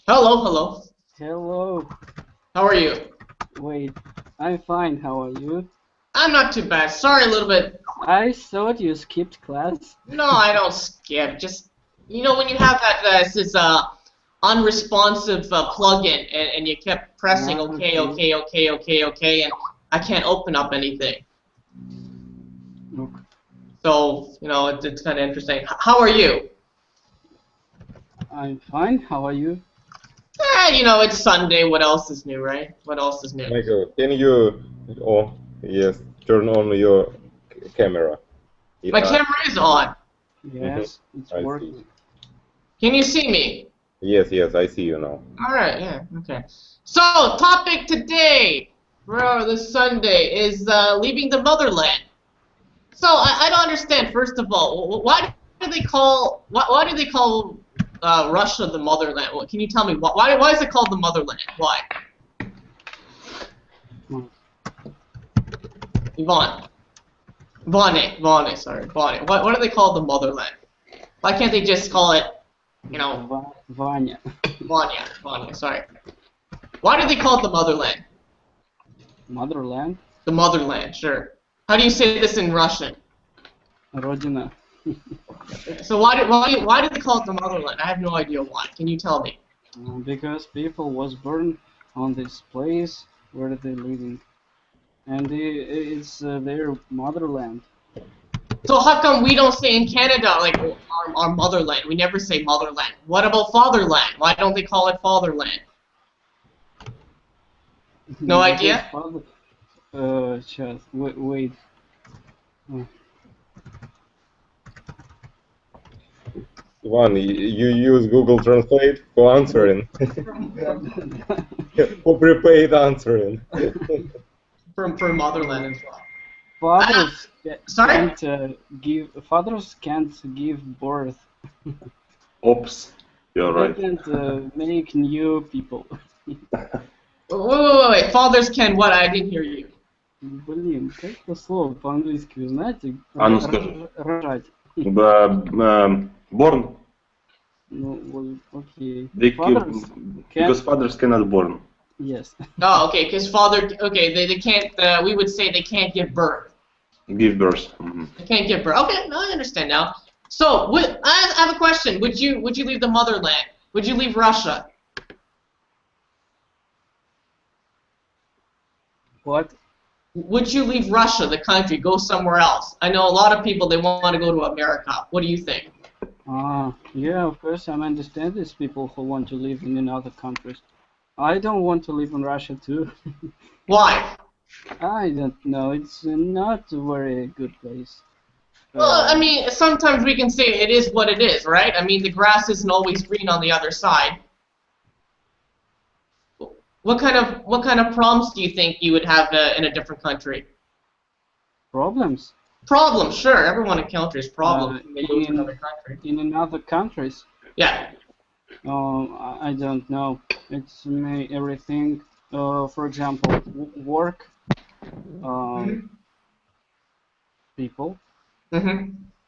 Hello, hello. Hello. How are you? Wait, I'm fine. How are you? I'm not too bad. Sorry, a little bit. I thought you skipped class. No, I don't skip. Just when you have that this unresponsive plugin, and you kept pressing OK, Okay. OK, OK, OK, OK, and I can't open up anything. Look, So it's kind of interesting. How are you? I'm fine. How are you? It's Sunday. What else is new, right? What else is new? Michael, can you, oh, yes, turn on your camera? My camera is on. Yes, it's I see. working. Can you see me? Yes, I see you now. All right, yeah, okay. So, topic today for this Sunday is leaving the motherland. So, I don't understand. First of all, why do they call Russia the motherland? Can you tell me why is it called the motherland? Why? Ivane, sorry, Ivane. What do they call the motherland? Why can't they just call it, Vanya. Vanya, sorry. Why do they call it the motherland? Motherland? The motherland, sure. How do you say this in Russian? Rodina. So why do they call it the motherland? I have no idea why. Can you tell me? Because people was born on this place where they're living. And it's their motherland. So how come we don't say in Canada, like, our motherland? We never say motherland. What about fatherland? Why don't they call it fatherland? No idea? Just wait. Ivan, you use Google Translate for answering. For prepaid answering. For motherland as well. Fathers Sorry? fathers can't give birth. Oops, you're They right. can't make new people. Wait. Fathers can what? I didn't hear you. Блин, как это слово по-английски, вы знаете? А ну скажи. Рожать. Born. Ну, вот, окей. Because fathers cannot born. Yes. Oh, okay, because they can't, we would say they can't give birth. Give birth. Mm-hmm. They can't give birth. Okay, no, I understand now. So, I have a question. Would you leave the motherland? Would you leave Russia? What? Would you leave Russia, the country, go somewhere else? I know a lot of people, they want to go to America. What do you think? Yeah, of course, I understand these people who want to live in other countries. I don't want to live in Russia too. Why? I don't know. It's not a very good place. Well, I mean, sometimes we can say it is what it is, right? I mean, the grass isn't always green on the other side. What kind of problems do you think you would have in a different country? Problems? Problems, sure. Everyone encounters problems when they go to another country. In other countries? Yeah. I don't know. It's everything. For example, work. People.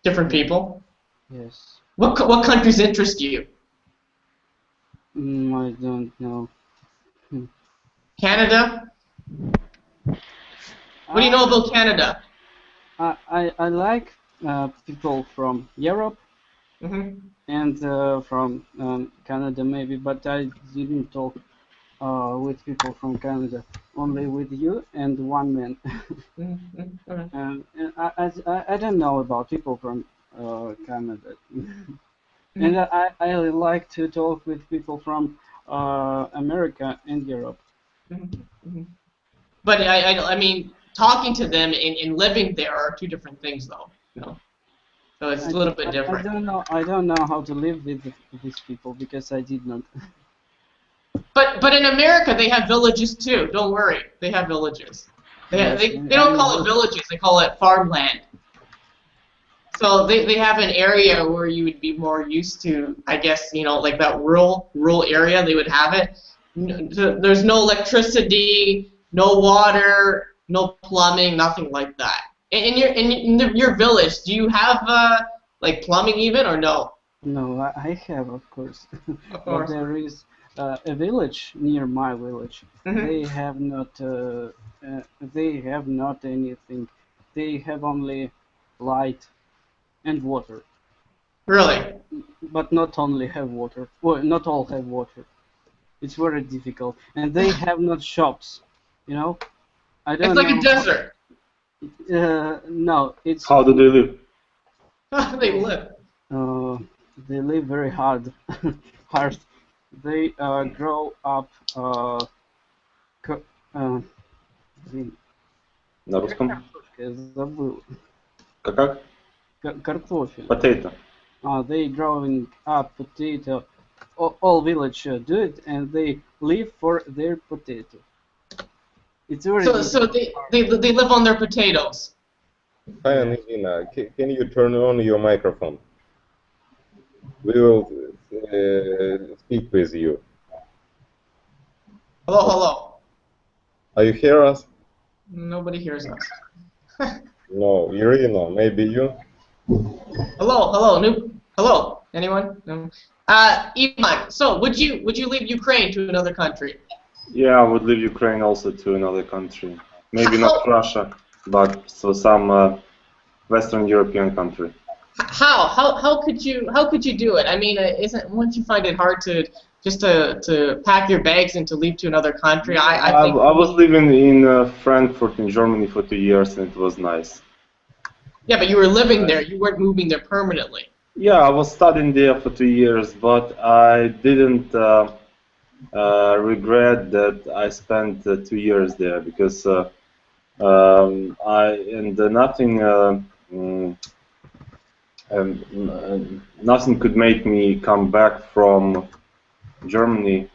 Different people. Yes. What countries interest you? I don't know. Canada? What do you know about Canada? I like people from Europe and from Canada maybe, but I didn't talk with people from Canada. Only with you and one man. And I don't know about people from Canada. And I like to talk with people from America and Europe. But I mean, talking to them and living there are two different things, though. So it's a little bit different. I don't know how to live with these people because I did not. But in America they have villages too. Don't worry, they have villages. They don't call it villages. They call it farmland. So they have an area where you would be more used to, I guess, like that rural area. They would have it. There's no electricity, no water, no plumbing, nothing like that. In your village, do you have like plumbing even or no? No, I have, of course. Of But course. there is a village near my village. Mhm. They have not anything. They have only light and water. Really? But not only have water. Well, not all have water. It's very difficult. And they have not shops. You know? I It's don't like a know. desert. No, it's How do they live? How do they live? they live very hard. Hard. They grow up ка- блин, На как русском? картошка, я забыл. Как? Картофель. Potato. They growing up potato. All village do it, and they live for their potato. It's very So they live on their potatoes. Hi, Angelina. Can you turn on your microphone? We will speak with you. Hello, hello. Are you hear us? Nobody hears us. No, Irina, maybe you? Hello, hello. Anyone? No. Ivan. So would you leave Ukraine to another country? Yeah, I would leave Ukraine also to another country. Maybe not Russia, but so some Western European country. How could you do it? I mean, wouldn't you find it hard to pack your bags and to leave to another country? I think I was living in Frankfurt in Germany for 2 years and it was nice. Yeah, but you were living there. You weren't moving there permanently. Yeah, I was studying there for 2 years, but I didn't regret that I spent 2 years there because nothing could make me come back from Germany.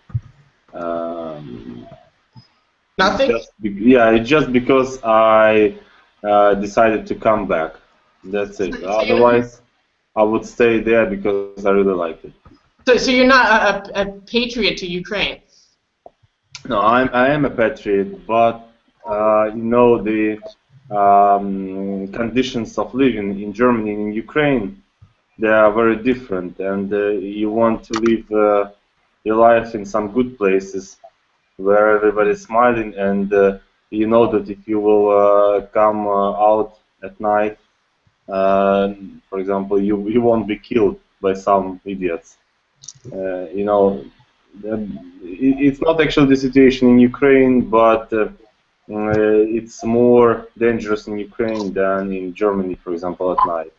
Nothing? It's just because I decided to come back. That's it. Otherwise, I would stay there because I really liked it. So you're not a patriot to Ukraine? No, I am a patriot, but the conditions of living in Germany and in Ukraine, they are very different, and you want to live your life in some good places where everybody's smiling, and you know that if you will come out at night, for example, you won't be killed by some idiots. It's not actually the situation in Ukraine, but it's more dangerous in Ukraine than in Germany, for example, at night.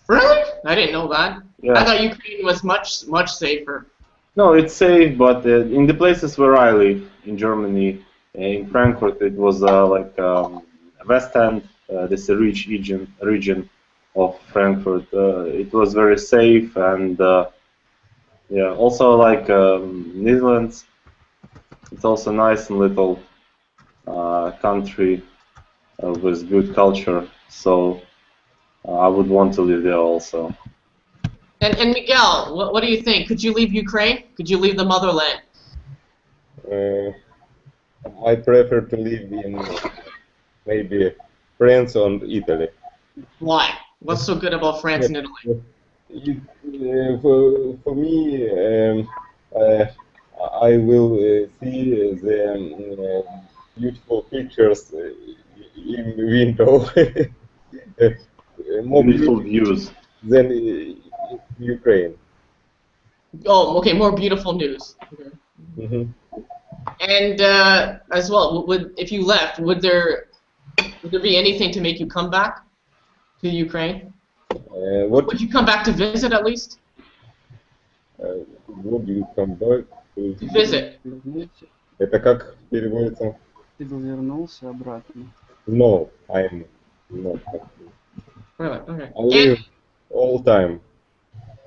Really? I didn't know that. Yeah. I thought Ukraine was much safer. No, it's safe, but in the places where I live, in Germany, in Frankfurt, it was like West End, this rich region of Frankfurt. It was very safe, and also like Netherlands, it's also nice and little country with good culture. So I would want to live there also. And Miguel, what do you think? Could you leave Ukraine? Could you leave the motherland? I prefer to live in maybe France or Italy. Why? What's so good about France and Italy? For me, I will see the beautiful pictures in window. More beautiful views than in Ukraine. Oh, okay. More beautiful news. Okay. Mm-hmm. And as well, if you left, would there be anything to make you come back to Ukraine? Would you come back to visit at least? Would you come back to visit? Это как переводится? Ты бы вернулся обратно. No, I'm not. Really? Okay. I live all time.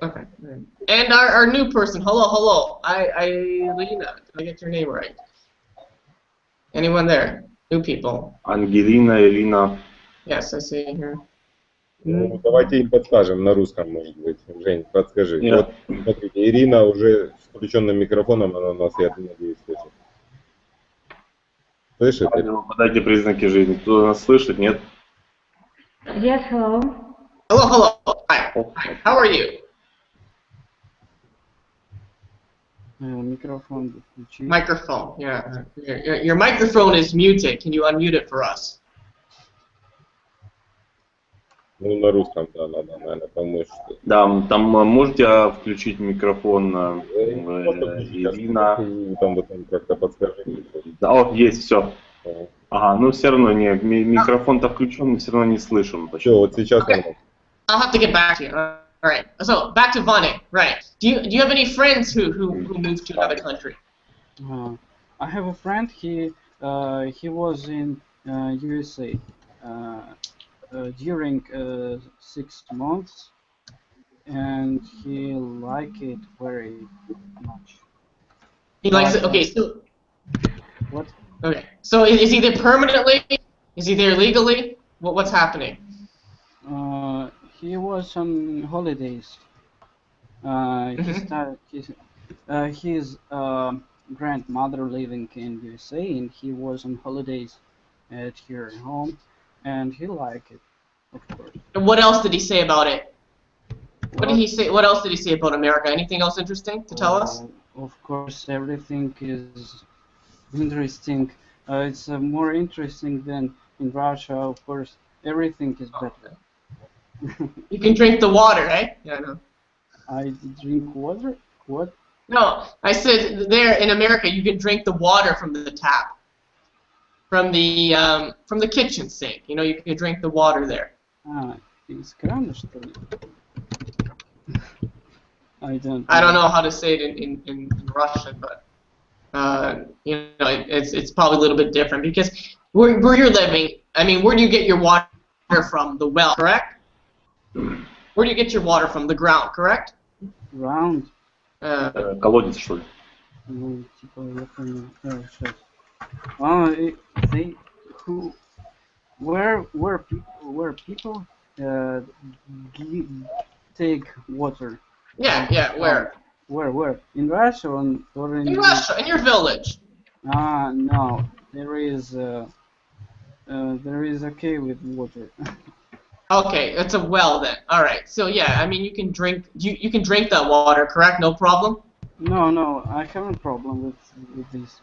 Okay. And our new person, hello. Lena, did I get your name right? Anyone there? New people. Ангелина, Ирина. Yes, I see here. Ну, давайте им подскажем на русском, может быть. Жень, подскажи. Yeah. Вот, смотрите, Ирина уже с включенным микрофоном, она нас, я надеюсь, слышит. Слышит? Подайте признаки жизни. Кто нас слышит, нет? Yes, hello. Hello. Hi. How are you? Микрофон включи. Microphone, yeah. Your microphone is muted. Can you unmute it for us? Ну, на русском, да, надо, наверное, помочь. Да, там можете включить микрофон Ирина. Там вот как-то подскажите. Да, о, есть, все. Ага, ну все равно не, микрофон-то включен, но все равно не слышим. Все, вот сейчас Okay. I'll have to get back to you. All right. So back to Vane. Right. Do you have any friends who moved to another country? I have a friend. He was in USA during 6 months, and he liked it very much. He likes it. Okay. So. What? Okay. So is he there permanently? Is he there legally? What's happening? He was on holidays. His grandmother living in USA, and he was on holidays at her home, and he liked it, of course. And what else did he say about it? What did he say? What else did he say about America? Anything else interesting to tell us? Of course, everything is interesting. It's more interesting than in Russia. Of course, everything is better. You can drink the water, right? Yeah, I know. I drink water? What? No, I said there in America you can drink the water from the tap, from the kitchen sink. You know, you can drink the water there. Из крана, что ли? I don't know how to say it in Russian, but you know, it's probably a little bit different because where you're living, I mean, where do you get your water from? The well, correct? Where do you get your water from? The ground, correct? Ground. Колодец, что ли? Ну, типа, я понял. Сейчас. Where people take water. Yeah, where? Where? In Russia or in Russia, in your village. No. There is okay with water. Okay, it's a well then. All right. So yeah, I mean you can drink that water, correct? No problem. No, I have no problem with this.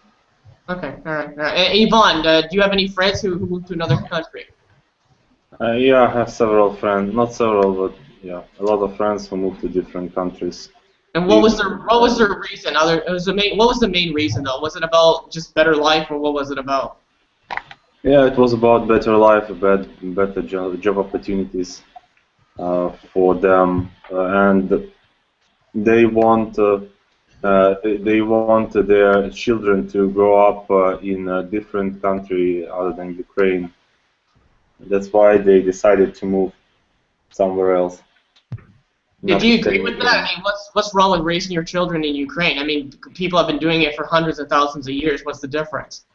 Okay, all right. Ivan, do you have any friends who moved to another country? Yeah, I have several friends. Not several, but yeah, a lot of friends who moved to different countries. And what was the reason? What was the main reason though? Was it about just better life, or what was it about? Yeah, it was about better life, better job opportunities for them, and they want their children to grow up in a different country other than Ukraine. That's why they decided to move somewhere else. Do you agree with that? I mean, what's wrong with raising your children in Ukraine? I mean, people have been doing it for hundreds of thousands of years. What's the difference?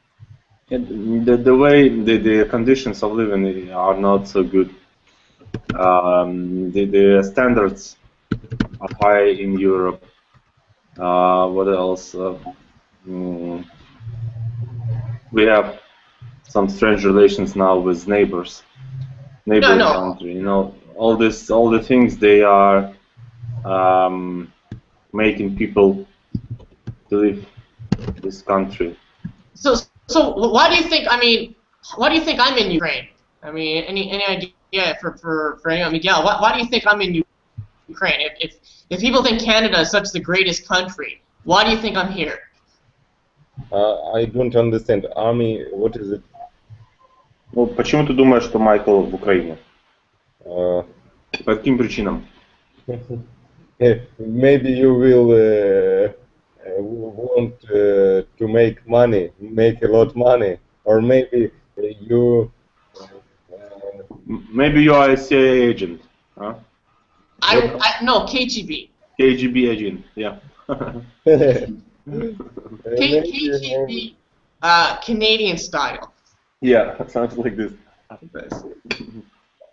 The way the conditions of living are not so good. The standards are high in Europe. What else? We have some strange relations now with neighboring country. You know, all the things they are making people to leave this country. So why do you think? I mean, why do you think I'm in Ukraine? I mean, any idea for anyone, Miguel? Why do you think I'm in Ukraine? If people think Canada is such the greatest country, why do you think I'm here? I don't understand. Army, what is it? Ну, почему ты думаешь, что Майкл в Украине? По каким причинам? Maybe you will want to make money, make a lot of money, or maybe you. Maybe you are a CIA agent, huh? No, KGB. KGB agent, yeah. KGB, Canadian style. Yeah, sounds like this.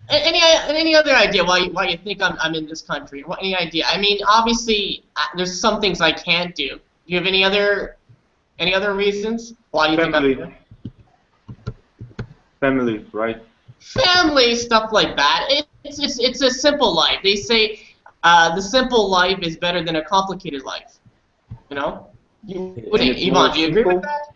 Any other idea why you think I'm in this country? Any idea? I mean, obviously, there's some things I can't do. Do you have any other reasons why you think I'm here? Family, right? Family, stuff like that. It's a simple life. They say the simple life is better than a complicated life. You know? Ivan, do you agree with that?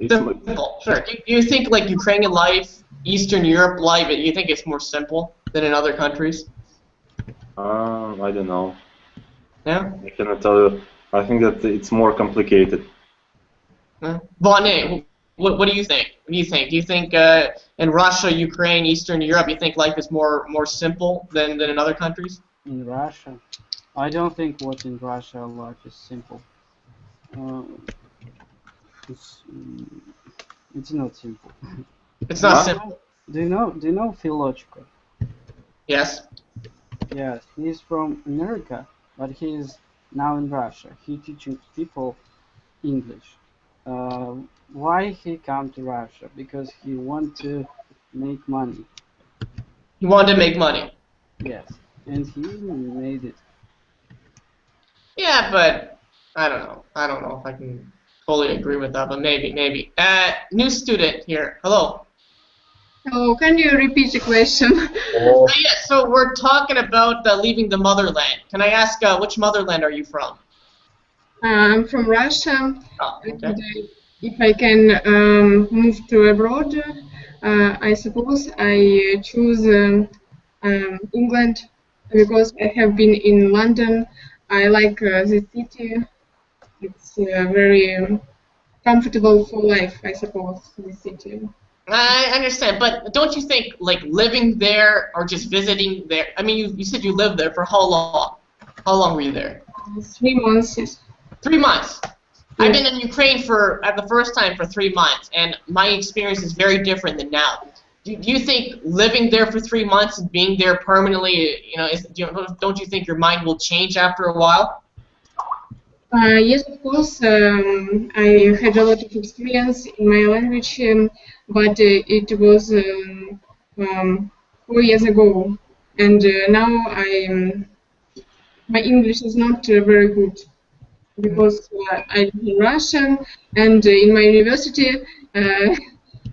Simple, sure. Do you think like Ukrainian life, Eastern Europe life, you think it's more simple than in other countries? I don't know. Yeah? I cannot tell you. I think that it's more complicated. Bonnet, what do you think? What do you think? Do you think in Russia, Ukraine, Eastern Europe, you think life is more simple than in other countries? In Russia, I don't think what in Russia life is simple. It's not simple. It's not simple. Do you know Philological? Yes. Yes, he's from America, but he's now in Russia. He teaching people English. Why he come to Russia? Because he want to make money. He wanted to make money. Yes, and he made it. Yeah, but I don't know. I don't know if I can fully agree with that, but maybe. New student here. Hello. Oh, can you repeat the question? Yeah, so we're talking about leaving the motherland. Can I ask which motherland are you from? I'm from Russia. Oh, okay. And, if I can move to abroad, I suppose I choose England because I have been in London. I like the city. It's very comfortable for life, I suppose, the city. I understand, but don't you think like living there or just visiting there? I mean, you said you lived there for how long? How long were you there? 3 months. 3 months. Yeah. I've been in Ukraine at the first time for 3 months, and my experience is very different than now. Do you think living there for 3 months and being there permanently, don't you think your mind will change after a while? Yes, of course. I had a lot of experience in my language, but it was 4 years ago, and now my English is not very good because I live in Russia, and in my university,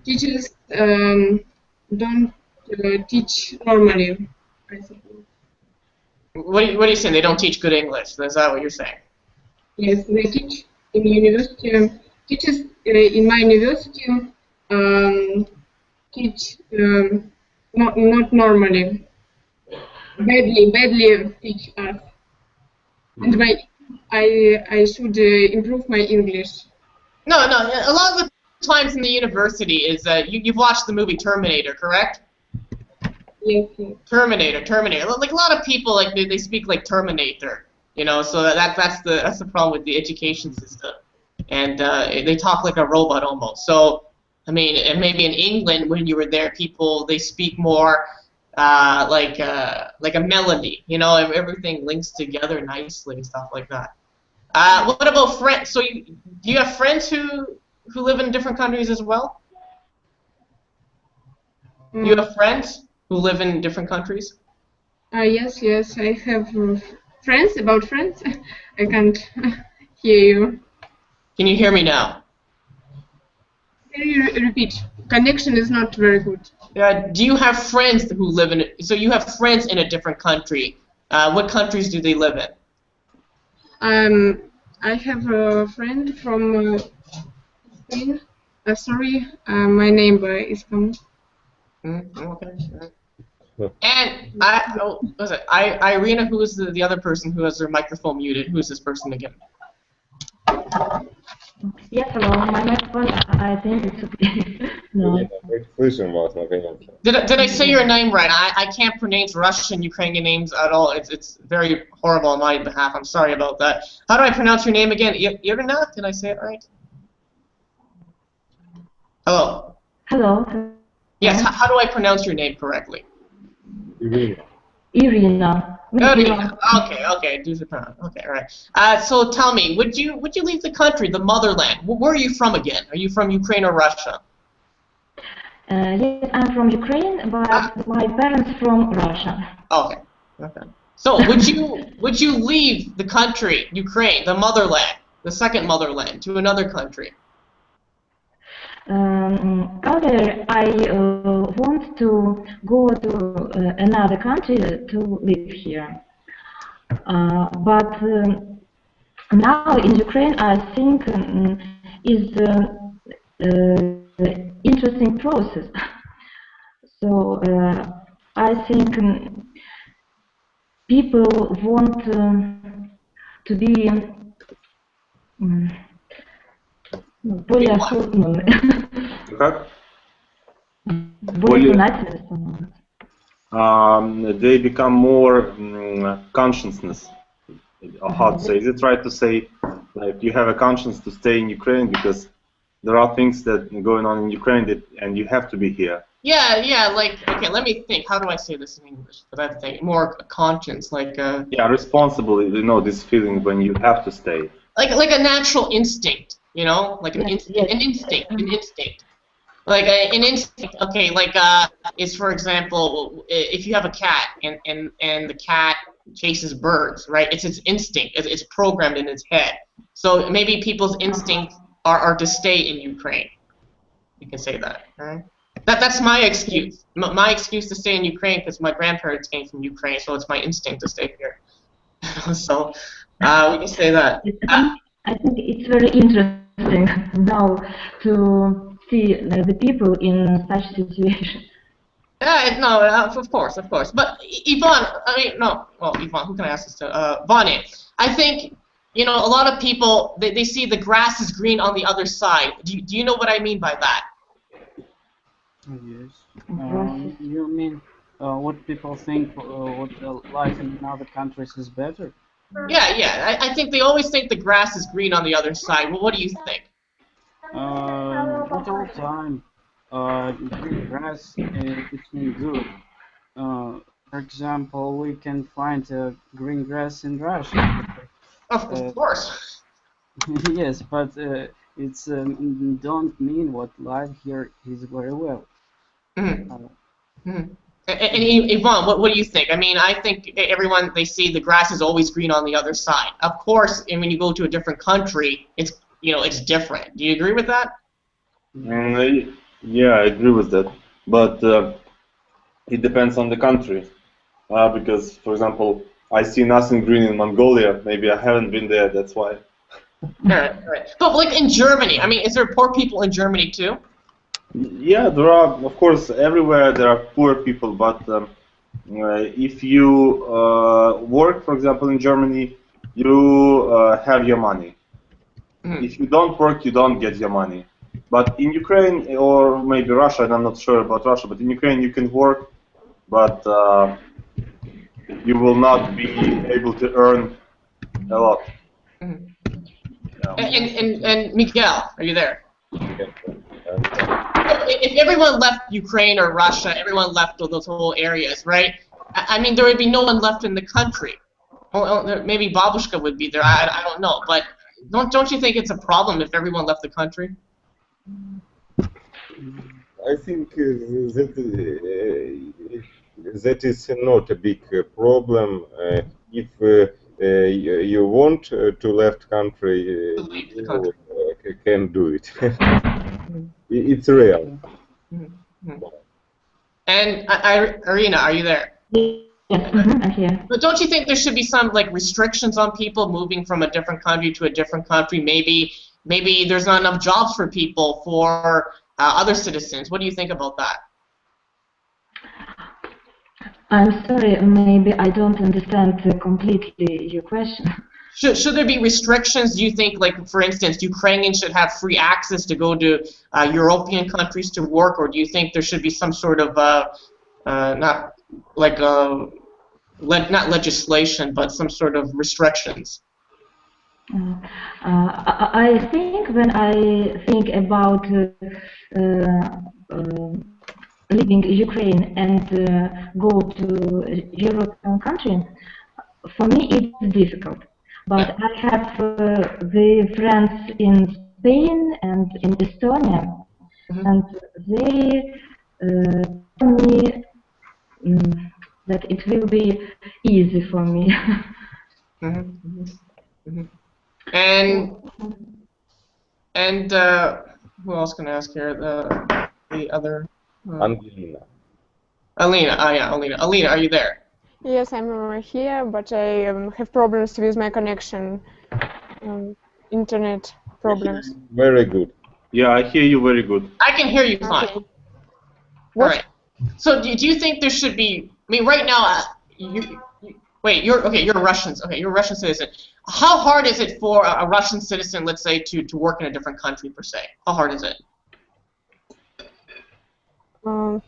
teachers don't teach normally, I suppose. What are you saying? They don't teach good English? Is that what you're saying? Yes, they teach in university. Teachers in my university teach not normally. Badly teach us. And I should improve my English. No. A lot of the times in the university is you've watched the movie Terminator, correct? Yes. Terminator. Like a lot of people, like they speak like Terminator. So that's the problem with the education system, and they talk like a robot almost. So, I mean, and maybe in England when you were there, they speak more like a melody. Everything links together nicely and stuff like that. What about friends? So, do you have friends who live in different countries as well? You have friends who live in different countries? Yes. I have. Friends? About friends? I can't hear you. Can you hear me now? Can you repeat? Connection is not very good. Do you have friends who live in it? So you have friends in a different country. What countries do they live in? I have a friend from Spain. Sorry, my neighbor is coming. Okay. And Irina, who is the other person who has their microphone muted? Who is this person again? Yes, hello. My microphone, I think it's okay. No. Did I say your name right? I can't pronounce Russian, Ukrainian names at all. It's very horrible on my behalf. I'm sorry about that. How do I pronounce your name again? Irina? Did I say it right? Hello. Hello. Yes. How do I pronounce your name correctly? Irina. Irina. Okay. Do the pronoun. Okay, all right. So tell me, would you leave the country, the motherland? Where are you from again? Are you from Ukraine or Russia? Yes, I'm from Ukraine, but my parents from Russia. Okay. So would you leave the country, Ukraine, the motherland, the second motherland, to another country? However, I want to go to another country to live here. But now in Ukraine, I think is interesting process. So I think people want to be более осознанны. Как? Более сознательны становятся. They become more consciousness. How to say? Is it right to say like you have a conscience to stay in Ukraine because there are things that are going on in Ukraine and you have to be here? Yeah, like, okay, let me think. How do I say this in English? But I think more conscience, like yeah, responsible. You know, this feeling when you have to stay. Like a natural instinct, you know, like an instinct. Like an instinct. Okay, like is for example, if you have a cat and the cat chases birds, right? It's its instinct. It's programmed in its head. So maybe people's instincts are to stay in Ukraine. You can say that, right? That's my excuse. My excuse to stay in Ukraine because my grandparents came from Ukraine, so it's my instinct to stay here. So we can say that. I think it's very interesting now to see the people in such situations. No, of course. But Ivan, Ivan, who can I ask this to? Vane, I think, you know, a lot of people, they see the grass is green on the other side. Do you know what I mean by that? Yes. You mean what people think what life in other countries is better? Yeah. I think they always think the grass is green on the other side. Well, what do you think? Not all the time. Green grass it's been good. For example, we can find green grass in Russia. Of course. Yes, but it's don't mean what life here is very well. And Yvonne, what do you think? I mean, I think everyone, they see the grass is always green on the other side. Of course, and when you go to a different country, it's, you know, it's different. Do you agree with that? Yeah, I agree with that. But it depends on the country. Because, for example, I see nothing green in Mongolia. Maybe I haven't been there, that's why. Right. But like in Germany, I mean, is there poor people in Germany too? Yeah, there are, of course, everywhere there are poor people, but if you work, for example, in Germany, you have your money. If you don't work, you don't get your money. But in Ukraine, or maybe Russia, and I'm not sure about Russia, but in Ukraine you can work, but you will not be able to earn a lot. And Miguel, are you there? If everyone left Ukraine or Russia, everyone left those whole areas, right? I mean, there would be no one left in the country. Well, maybe Babushka would be there. I don't know, but don't you think it's a problem if everyone left the country? I think that is not a big problem. If you want to left country, you can do it. It's real. And Irina, are you there? Yes, I'm here. But don't you think there should be some like restrictions on people moving from a different country to a different country? Maybe there's not enough jobs for people for other citizens. What do you think about that? I'm sorry, maybe I don't understand completely your question. Should there be restrictions? Do you think, like, for instance, Ukrainians should have free access to go to European countries to work, or do you think there should be some sort of not legislation, but some sort of restrictions? I think when I think about leaving Ukraine and go to European country, for me it's difficult. But I have the friends in Spain and in Estonia, and they tell me that it will be easy for me. And who else can I ask here? The other. Angelina. Alina. Yeah, Alina. Alina, are you there? Yes, I'm here, but I have problems with my connection. internet problems. Very good. Yeah, I hear you very good. I can hear you fine. Okay. All right. So do you think there should be? I mean, right now, wait. You're a Russian. Okay, you're a Russian citizen. How hard is it for a Russian citizen, let's say, to work in a different country per se? How hard is it? Can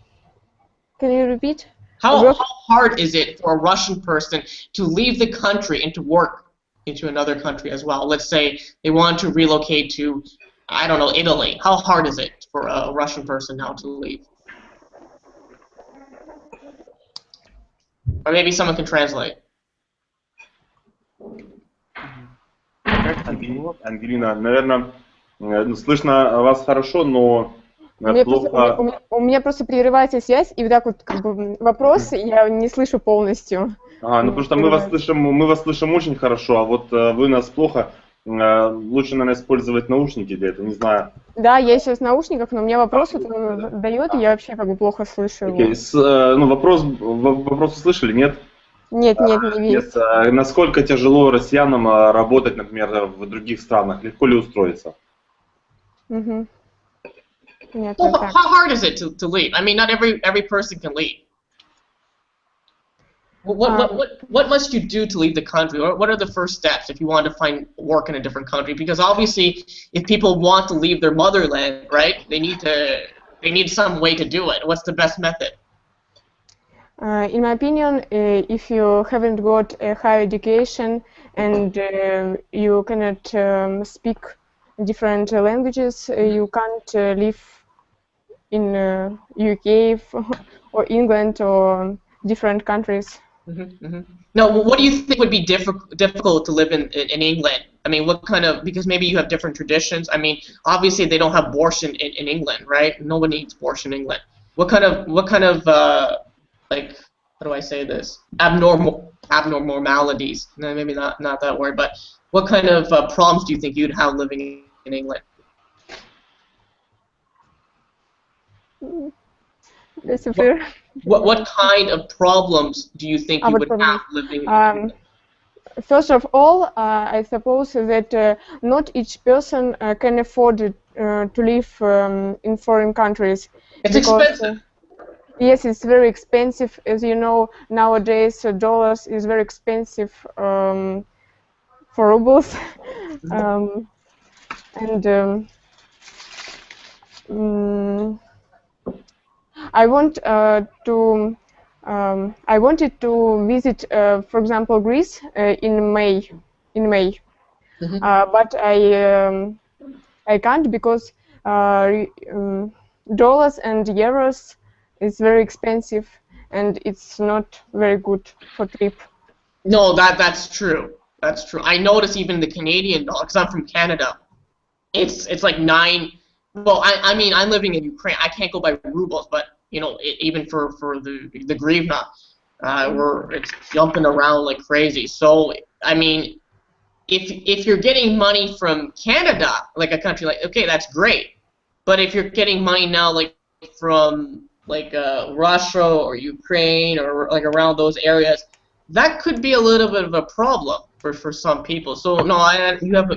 you repeat? How hard is it for a Russian person to leave the country and to work into another country as well? Let's say they want to relocate to, I don't know, Italy. How hard is it for a Russian person now to leave? Or maybe someone can translate. Ангелина, наверное, слышно вас хорошо, но плохо. У меня просто прерывается связь, и вот так вот как бы вопрос я не слышу полностью. Ну потому что мы вас слышим очень хорошо, а вот вы нас плохо. Лучше, наверное, использовать наушники для этого, не знаю. Да, я сейчас в наушниках, но мне вопрос вот дает, и я вообще как бы плохо слышу его. Ну, вопрос услышали, нет? Нет, не весь. Насколько тяжело россиянам работать, например, в других странах? Легко ли устроиться? Нет, Well, how hard is it to leave? I mean, not every person can leave. What must you do to leave the country? What are the first steps if you want to find work in a different country? Because obviously, if people want to leave their motherland, right, they need some way to do it. What's the best method? In my opinion, if you haven't got a higher education and you cannot speak different languages, you can't live in UK or England or different countries. Now, what do you think would be difficult to live in England? I mean, what kind of, because maybe you have different traditions. I mean, obviously they don't have borscht in England, right? No one eats borscht in England. What kind of like, how do I say this? Abnormalities. No, maybe not that word, but what kind of problems do you think you'd have living in England? What kind of problems do you think you would have living in England? First of all, I suppose that not each person can afford to live in foreign countries. It's expensive. Yes, it's very expensive. As you know, nowadays dollars is very expensive for rubles, I wanted to visit, for example, Greece in May, but I can't because dollars and euros is very expensive and it's not very good for trip. No, that's true. That's true. I notice even the Canadian dollar, because I'm from Canada, it's like 9. Well, I mean, I'm living in Ukraine. I can't go by rubles, but you know, even for the hryvnia, it's jumping around like crazy. So I mean, if you're getting money from Canada, like a country like, okay, that's great. But if you're getting money now, like from like Russia or Ukraine or like around those areas, that could be a little bit of a problem for some people. So no,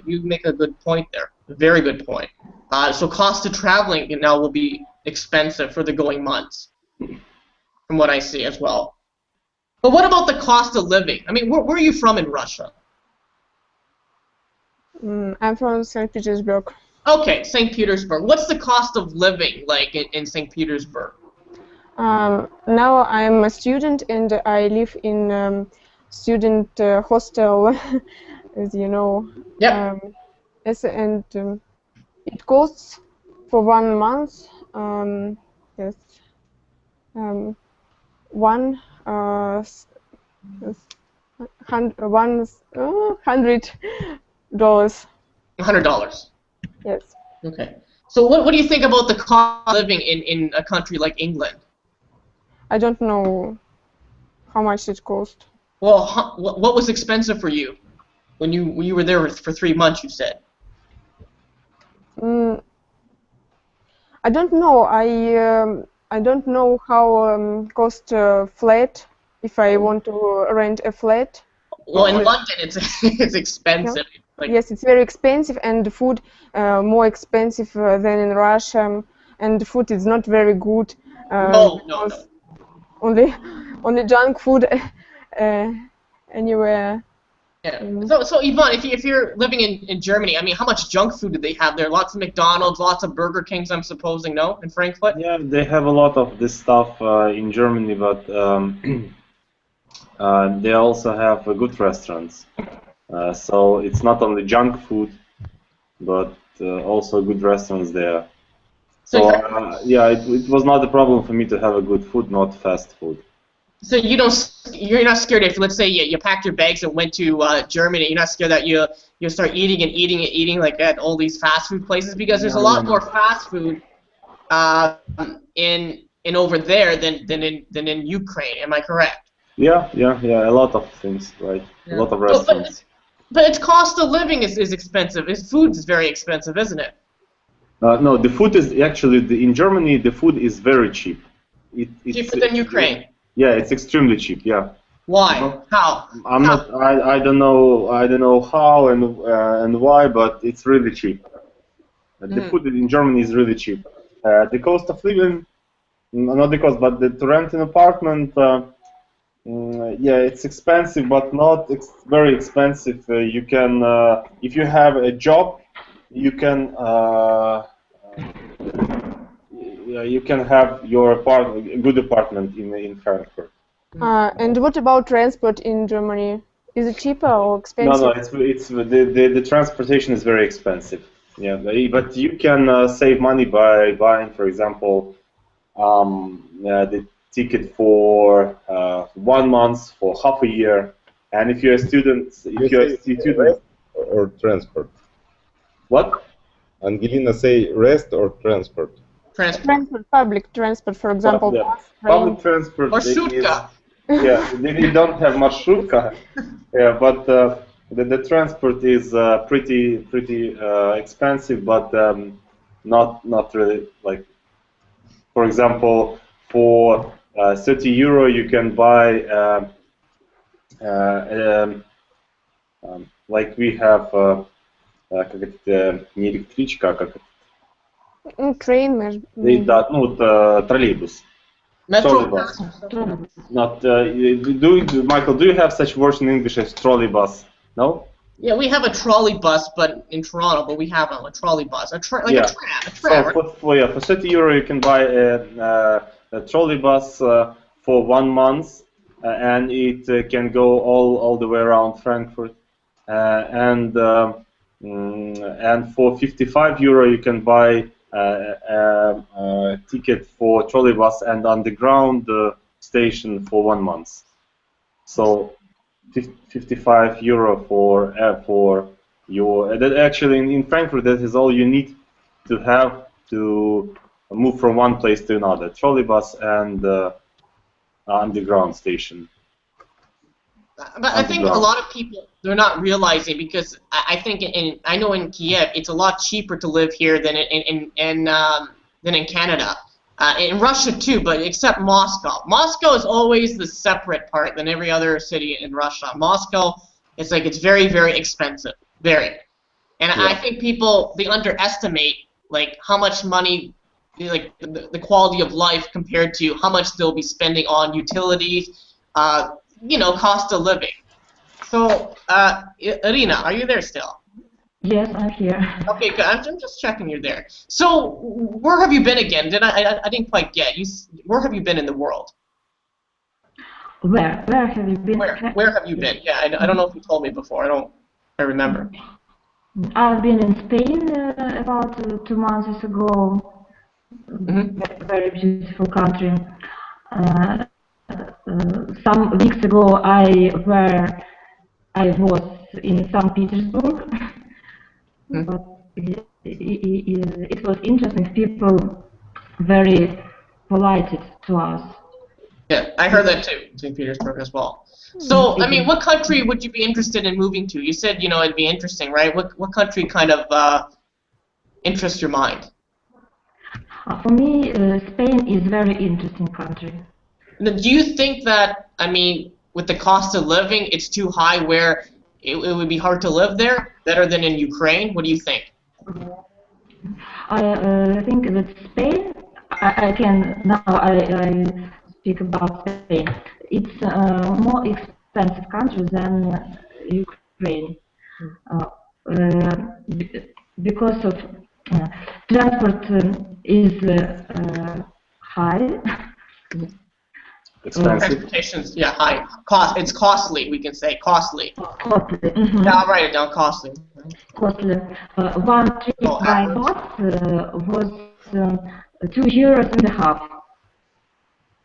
you make a good point there. A very good point. So cost of traveling now will be expensive for the going months, from what I see as well. But what about the cost of living? I mean, where are you from in Russia? I'm from St. Petersburg. Okay, St. Petersburg. What's the cost of living like in St. Petersburg? Now I'm a student and I live in student hostel, as you know. Yeah. It costs for 1 month, yes, $100. $100. Yes. Okay. So what do you think about the cost of living in a country like England? I don't know how much it cost. Well, what was expensive for you when you were there for 3 months? You said. I don't know. I don't know how cost flat if I want to rent a flat. Well, in London it's expensive. Yes, it's very expensive, and the food more expensive than in Russia, and the food is not very good. No. Only junk food anywhere. Yeah. So Yvonne, if you're living in Germany, I mean, how much junk food do they have there? Lots of McDonald's, lots of Burger Kings, I'm supposing, no, in Frankfurt? Yeah, they have a lot of this stuff in Germany, but they also have good restaurants. So it's not only junk food, but also good restaurants there. So yeah, it was not a problem for me to have a good food, not fast food. So you're not scared if, let's say, you packed your bags and went to Germany. You're not scared that you start eating like at all these fast food places, because there's a lot more fast food in over there than in Ukraine. Am I correct? Yeah. A lot of things, right? Yeah. A lot of restaurants. But its cost of living is expensive. Its food is very expensive, isn't it? No, the food is actually in Germany. The food is very cheap. It's cheaper than Ukraine. Yeah, it's extremely cheap. Yeah. Why? How? I don't know how and why, but it's really cheap. The food in Germany is really cheap. The cost of living, not the cost, but to rent an apartment. Yeah, it's expensive, but not very expensive. You can, if you have a job, you can have your a good apartment in Frankfurt. And what about transport in Germany? Is it cheaper or expensive? No, it's the transportation is very expensive. Yeah, but you can save money by buying, for example, the ticket for 1 month, for half a year, and if you're a student, or transport. What? Angelina say rest or transport? Transport, public transport, for example. Yeah. Public transport. Marsrutka. Yeah, they don't have marsrutka. Yeah, but the transport is pretty expensive, but not really. Like, for example, for 30 euro you can buy like we have как это, не электричка, а как это? Train, может. Да, ну троллейбус. Trolleybus. Not Michael, do you have such words in English as trolleybus? No? Yeah, we have a trolley bus, but in Toronto, but we have a trolley bus, a tram. So for 30 euro you can buy a trolley bus for 1 month, and it can go all the way around Frankfurt, and for 55 euro you can buy a ticket for trolley bus and underground station for 1 month. So 55 euro for your. That actually in Frankfurt, that is all you need to have to move from one place to another: trolley bus and underground station. But I think a lot of people, they're not realizing, because I think I know in Kiev it's a lot cheaper to live here than in Canada. In Russia too, but except Moscow. Moscow is always the separate part than every other city in Russia. Moscow, it's like it's very, very expensive, very. And yeah. I think people, they underestimate like how much money, like the quality of life compared to how much they'll be spending on utilities, you know, cost of living. So, Irina, are you there still? Yes, I'm here. Okay, good. I'm just checking you're there. So, where have you been again? I didn't quite get you. Where have you been in the world? Where have you been? Where have you been? Yeah, I don't know if you told me before. I remember. I've been in Spain about 2 months ago. Very beautiful country. Some weeks ago, I was in St. Petersburg. But it was interesting. People very polite to us. Yeah, I heard that too, St. Petersburg as well. So, I mean, what country would you be interested in moving to? You said, you know, it'd be interesting, right? What country kind of interests your mind? For me, Spain is a very interesting country. Do you think that, I mean, with the cost of living, it's too high where it would be hard to live there, better than in Ukraine? What do you think? I think that Spain, I can now I speak about Spain. It's a more expensive country than Ukraine because of transport is high. Expensive. Transportation's high. It's costly. We can say costly. Costly. Yeah, I'll write it down. Costly. Costly. One trip by bus was €2.50.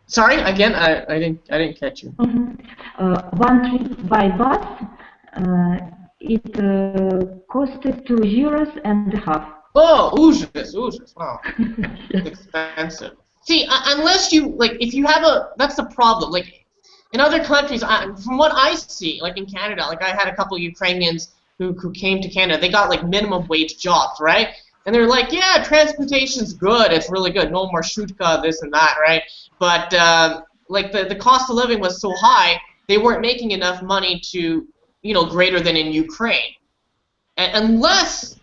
Sorry, again, I didn't catch you. One trip by bus, it costed €2.50. Oh, ужас, wow. It's expensive. See, unless you, like, if you have that's the problem. Like, in other countries, from what I see, like in Canada, like I had a couple of Ukrainians who came to Canada, they got like minimum wage jobs, right? And they're like, yeah, transportation's good, it's really good, no marshutka, this and that, right? But like the cost of living was so high, they weren't making enough money to, greater than in Ukraine. And unless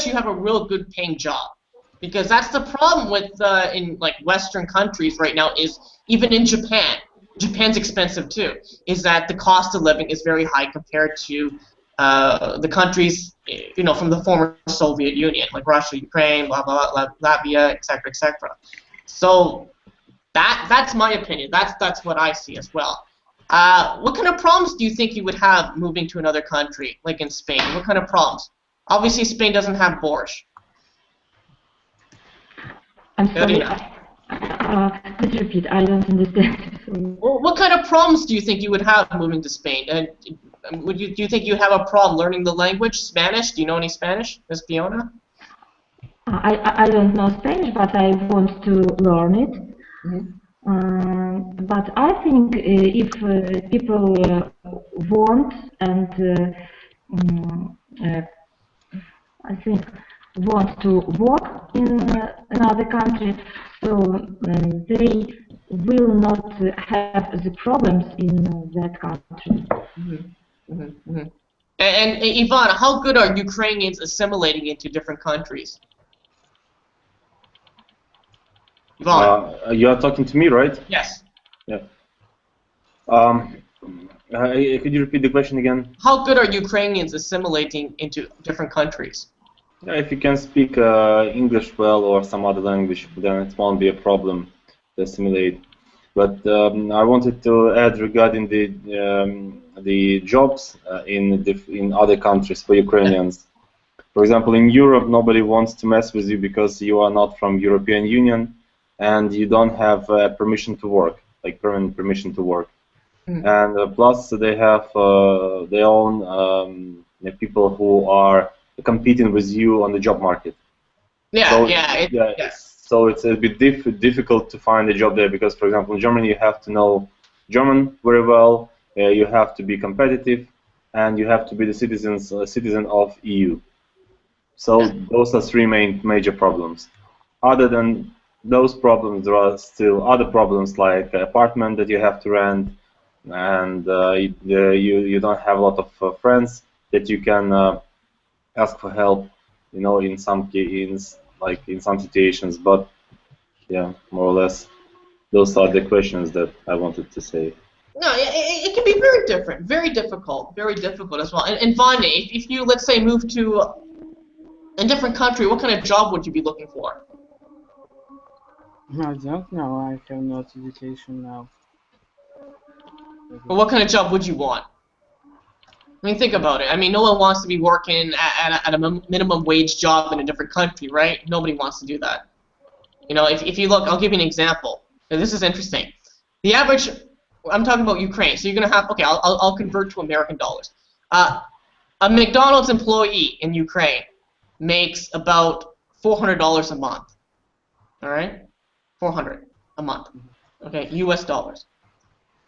you have a real good paying job. Because that's the problem with in like Western countries right now, is even in Japan's expensive too, is that the cost of living is very high compared to the countries, from the former Soviet Union, like Russia, Ukraine, blah blah blah, Latvia, etc., etc. So that's my opinion. That's what I see as well. What kind of problems do you think you would have moving to another country, like in Spain? What kind of problems? Obviously, Spain doesn't have borscht. I'm sorry. Please repeat. I don't understand. Well, what kind of problems do you think you would have moving to Spain? Do you think you have a problem learning the language, Spanish? Do you know any Spanish, Ms. Fiona? I don't know Spanish, but I want to learn it. But I think if people want and I think want to work in another country, so they will not have the problems in that country. And Ivan, how good are Ukrainians assimilating into different countries? Ivan. You are talking to me, right? Yes. Yeah. Could you repeat the question again? How good are Ukrainians assimilating into different countries? Yeah, if you can speak English well or some other language, then it won't be a problem to assimilate. But I wanted to add regarding the jobs in other countries for Ukrainians. For example, in Europe, nobody wants to mess with you because you are not from European Union and you don't have permission to work, like permanent permission to work. And plus, they have their own people who are competing with you on the job market. So it's a bit difficult to find a job there because, for example, in Germany you have to know German very well, you have to be competitive, and you have to be the citizen of EU. So those are three major problems. Other than those problems, there are still other problems like apartment that you have to rent, and you don't have a lot of friends that you can ask for help, in some situations. But yeah, more or less, those are the questions that I wanted to say. No, it can be very different, very difficult as well. And Vanya, if you, let's say, move to a different country, what kind of job would you be looking for? I don't know. I have no education now. But what kind of job would you want? I mean, think about it. I mean, no one wants to be working at a minimum wage job in a different country, right? Nobody wants to do that. If you look, I'll give you an example. Now, this is interesting. The average, I'm talking about Ukraine, so you're going to have, okay, I'll convert to American dollars. A McDonald's employee in Ukraine makes about $400 a month. All right? $400 a month. Okay, US dollars.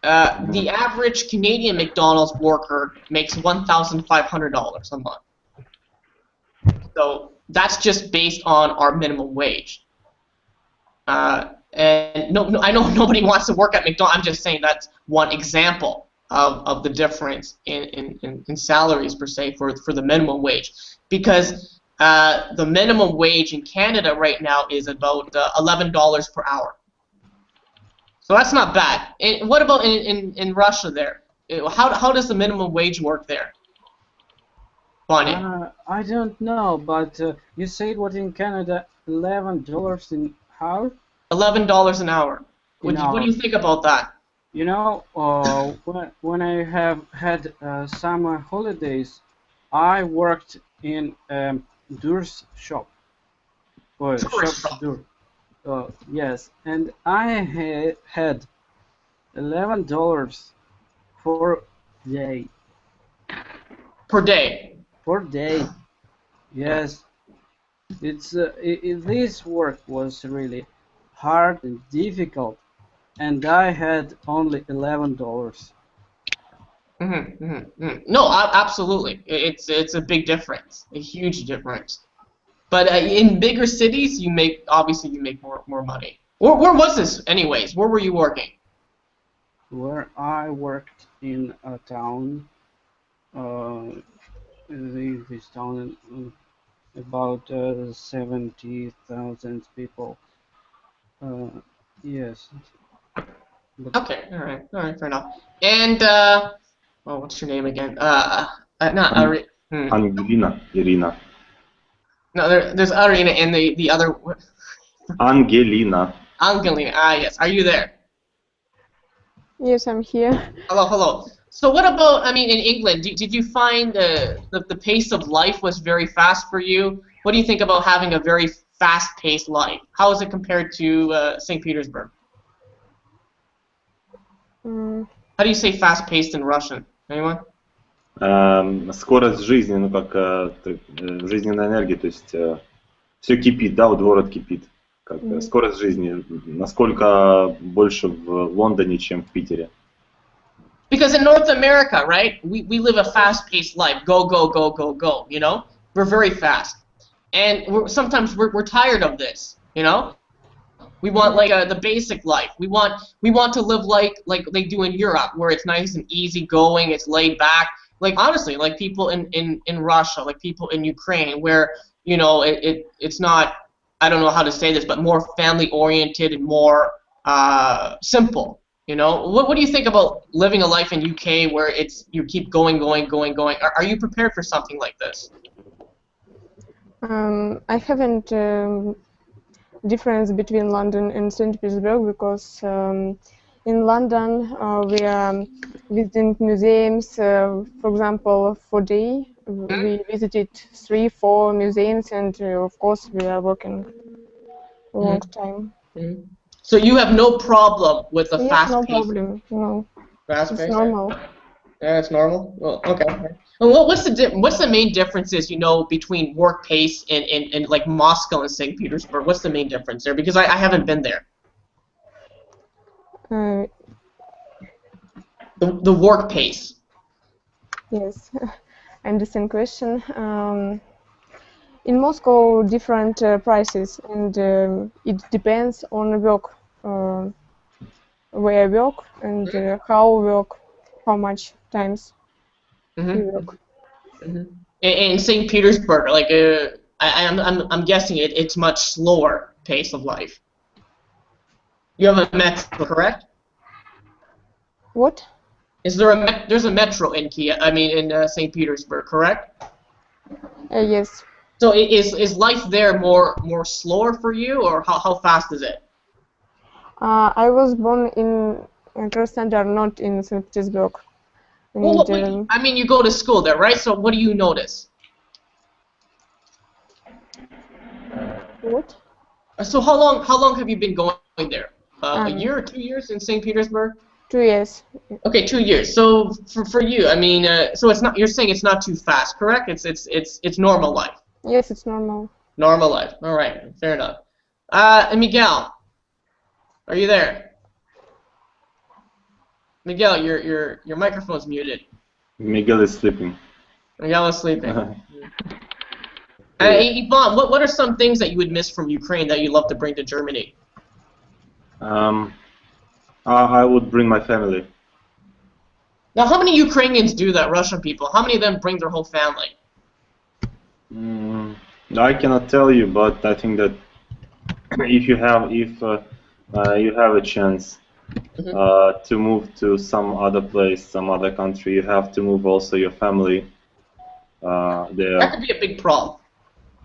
The average Canadian McDonald's worker makes $1,500 a month. So that's just based on our minimum wage. And I know nobody wants to work at McDonald's. I'm just saying that's one example. of the difference in salaries per se for the minimum wage, because the minimum wage in Canada right now is about $11 per hour. So that's not bad. And what about in Russia there? How does the minimum wage work there? Bonnie? I don't know, but you said what in Canada, $11 an hour? $11 an hour. What do you think about that? You know, when I have had summer holidays, I worked in Dur's shop. Shop. Dur. Yes, and I had $11 for day. Per day? Per day. Yes. This work was really hard and difficult, and I had only $11. No, absolutely. It's a big difference, a huge difference. But in bigger cities, you make more money. Where was this, anyways? Where were you working? Where I worked in a town, this town, about 70,000 people. Yes. But Okay, all right, fair enough. And what's your name again? Angelina, Irina. No, there's Arina and the other. Angelina. Angelina. Yes. Are you there? Yes, I'm here. Hello. So what about? I mean, in England, did you find the pace of life was very fast for you? What do you think about having a very fast-paced life? How is it compared to St. Petersburg? How do you say fast-paced in Russian? Anyone? Скорость жизни, ну как жизненная энергия, то есть все кипит, да, вот город кипит. Как, скорость жизни, насколько больше в Лондоне, чем в Питере. Because in North America, right, we live a fast-paced life. Go, go, go, go, go, you know? We're very fast. And sometimes we're tired of this, you know? We want like the basic life. We want to live like they do in Europe, where it's nice and easy going, it's laid back. Like honestly, like people in Russia, like people in Ukraine, where you know it's not, I don't know how to say this, but more family oriented and more simple. You know, what do you think about living a life in UK where you keep going? Are you prepared for something like this? I haven't difference between London and St. Petersburg because in London we are visiting museums. For example, for a day we visited 3-4 museums, and of course we are working a long time. So you have no problem with the fast no pace? problem. No. Fast It's pace? normal. Yeah, it's normal. Well, okay. And what's the main differences, you know, between work pace and like Moscow and St. Petersburg? What's the main difference there? Because I haven't been there. The work pace. Yes, I understand question. In Moscow, different prices, and it depends on work, where I work and how work, how much times you work. In St. Petersburg, like I'm guessing it's much slower pace of life. You have a metro, correct? What? Is there there's a metro in Kiev? I mean, in St. Petersburg, correct? Yes. So is life there more slower for you, or how fast is it? I was born in Krasnodar, not in St. Petersburg. Well, I mean, you go to school there, right? So what do you notice? What? So how long have you been going there? A year or 2 years in St. Petersburg? 2 years. Okay, 2 years. So for you, I mean, so it's not. You're saying it's not too fast, correct? It's normal life. Yes, it's normal. Normal life. All right, fair enough. Miguel, are you there? Miguel, your microphone's muted. Miguel is sleeping. Miguel is sleeping. Ivan, what are some things that you would miss from Ukraine that you'd love to bring to Germany? I would bring my family. Now, how many Ukrainians do that? Russian people. How many of them bring their whole family? I cannot tell you, but I think that if you have a chance to move to some other place, some other country, you have to move also your family there. That could be a big problem.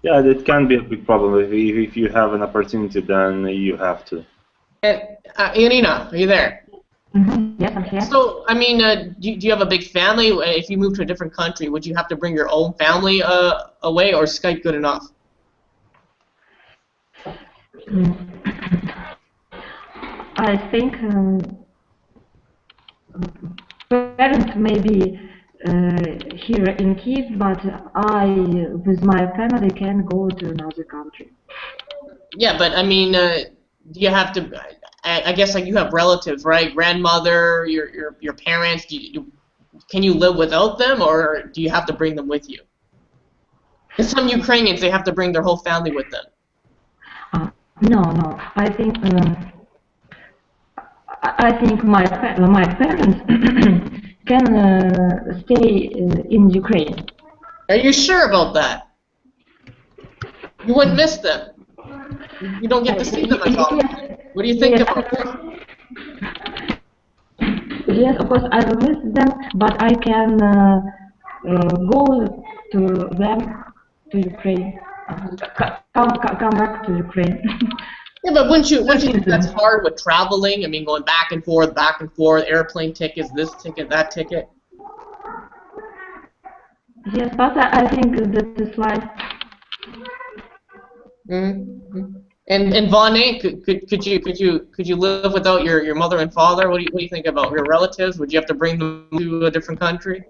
Yeah, that can be a big problem. If you have an opportunity, then you have to. And, Irina, are you there? Yes, I'm here. So, I mean, do you have a big family? If you move to a different country, would you have to bring your own family away, or Skype good enough? I think parents may be here in Kiev, but I, with my family, can go to another country. Yeah, but I mean, do you have to? I guess like you have relatives, right? Grandmother, your parents. Can you live without them, or do you have to bring them with you? Because some Ukrainians, they have to bring their whole family with them. No. I think my parents can stay in Ukraine. Are you sure about that? You wouldn't miss them. You don't get to see them at all. What do you think about this? Yes, of course I will miss them, but I can go to them to Ukraine. Come back to Ukraine. Yeah, but wouldn't you think that's hard with traveling? I mean, going back and forth, airplane tickets, this ticket, that ticket. Yes, but I think that is life. Mm-hmm. And Vonne, could you live without your mother and father? What do you think about your relatives? Would you have to bring them to a different country?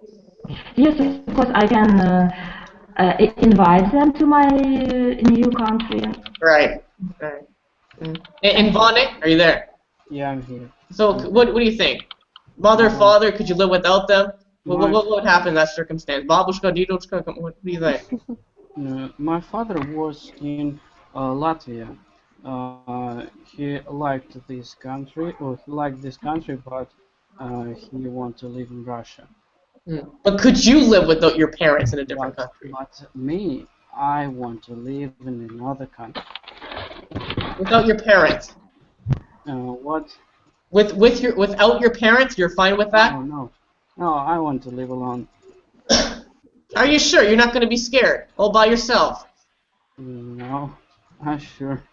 Yes, of course I can invite them to my new country. Right. And Vonne, are you there? Yeah, I'm here. So what do you think? Mother, father, could you live without them? What would happen in that circumstance? Babushka, Didoshka, what do you think? My father was in Latvia. He liked this country, but he wanted to live in Russia. But could you live without your parents in a different country? But me, I want to live in another country. Without your parents? What? Without your parents, you're fine with that? No, I want to live alone. Are you sure? You're not going to be scared all by yourself? No, I'm sure.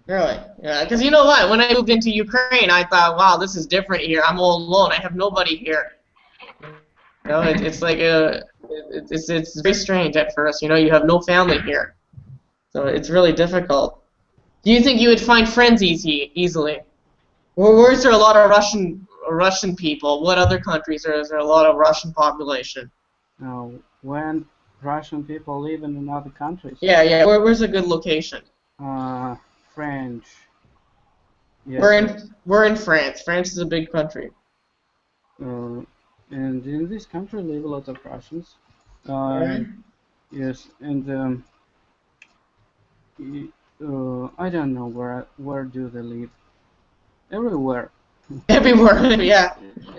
Really? Yeah, because you know what? When I moved into Ukraine, I thought, wow, this is different here. I'm all alone. I have nobody here. You know, it's like it's very strange at first. You know, you have no family here, so it's really difficult. Do you think you would find friends easily? Or is there a lot of Russian people? What other countries is there a lot of Russian population? When Russian people live in another countries. Yeah. Where's a good location? French. Yes. We're in France. France is a big country. And in this country live a lot of Russians. Right. Yes, and I don't know where do they live. Everywhere. Everywhere, yeah.